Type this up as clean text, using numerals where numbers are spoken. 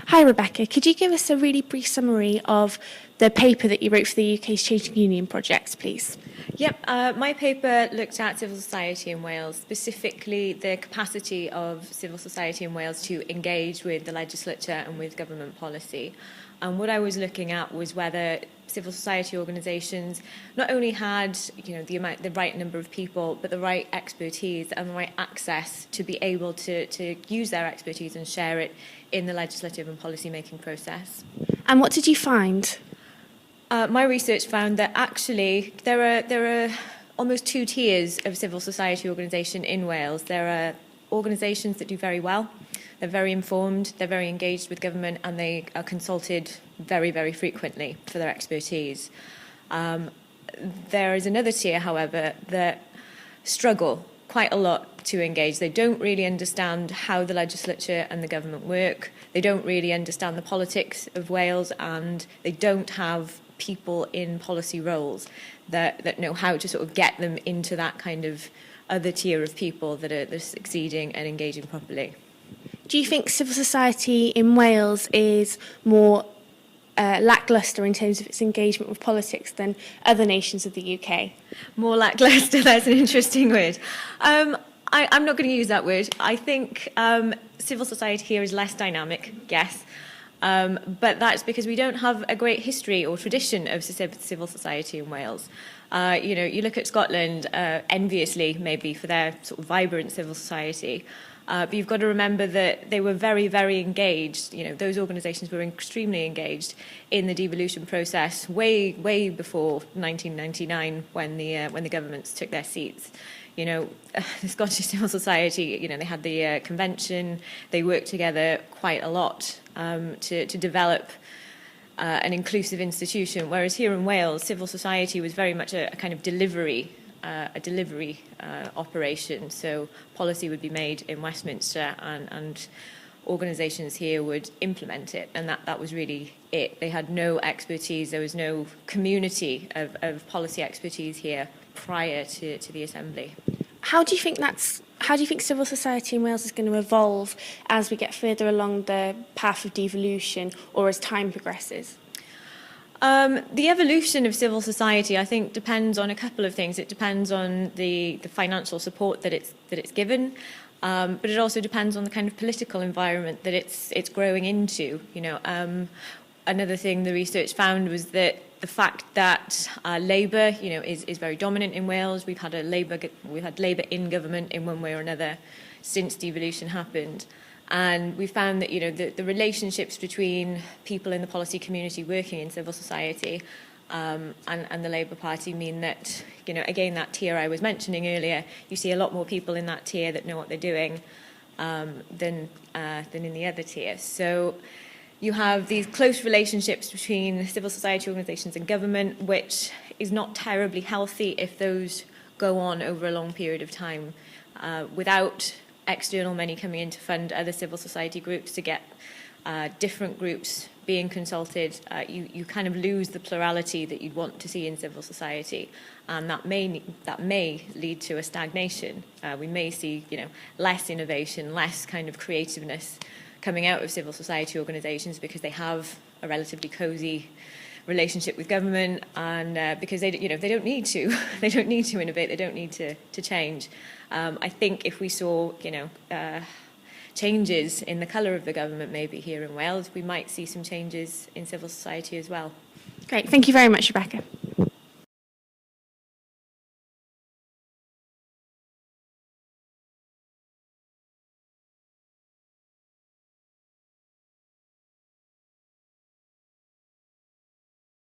Hi Rebecca, could you give us a really brief summary of the paper that you wrote for the UK's Changing Union project, please? Yep, my paper looked at civil society in Wales, specifically the capacity of civil society in Wales to engage with the legislature and with government policy. And what I was looking at was whether civil society organisations not only had the right number of people, but the right expertise and the right access to be able to use their expertise and share it in the legislative and policy making process. And what did you find? My research found that actually there are almost two tiers of civil society organisation in Wales. There are organisations that do very well. They're very informed, they're very engaged with government, and they are consulted very, very frequently for their expertise. There is another tier, however, that struggle quite a lot to engage. They don't really understand how the legislature and the government work. They don't really understand the politics of Wales, and they don't have people in policy roles that know how to sort of get them into that kind of other tier of people that are succeeding and engaging properly. Do you think civil society in Wales is more lacklustre in terms of its engagement with politics than other nations of the UK? More lacklustre, that's an interesting word. I'm not going to use that word. I think civil society here is less dynamic, yes. But that's because we don't have a great history or tradition of civil society in Wales. You look at Scotland enviously, maybe, for their sort of vibrant civil society. But you've got to remember that they were very, very engaged. Those organisations were extremely engaged in the devolution process way, way before 1999 when the governments took their seats. The Scottish civil society, they had the convention. They worked together quite a lot to develop an inclusive institution. Whereas here in Wales, civil society was very much a kind of delivery operation. So policy would be made in Westminster, and organisations here would implement it, and that was really it. They had no expertise. There was no community of policy expertise here prior to the Assembly. How do you think civil society in Wales is going to evolve as we get further along the path of devolution or as time progresses? The evolution of civil society, I think, depends on a couple of things. It depends on the financial support that it's given, but it also depends on the kind of political environment that it's growing into. Another thing the research found was that the fact that Labour, is very dominant in Wales. We've had Labour in government in one way or another since devolution happened. And we found that the relationships between people in the policy community working in civil society and the Labour Party mean that, again, that tier I was mentioning earlier, you see a lot more people in that tier that know what they're doing than in the other tier. So you have these close relationships between civil society organisations and government, which is not terribly healthy if those go on over a long period of time without external money coming in to fund other civil society groups, to get different groups being consulted. You kind of lose the plurality that you'd want to see in civil society, and that may lead to a stagnation. We may see less innovation, less kind of creativeness coming out of civil society organisations because they have a relatively cosy relationship with government, and because they don't need to innovate, they don't need to change. I think if we saw changes in the colour of the government maybe here in Wales, we might see some changes in civil society as well. Great, thank you very much, Rebecca.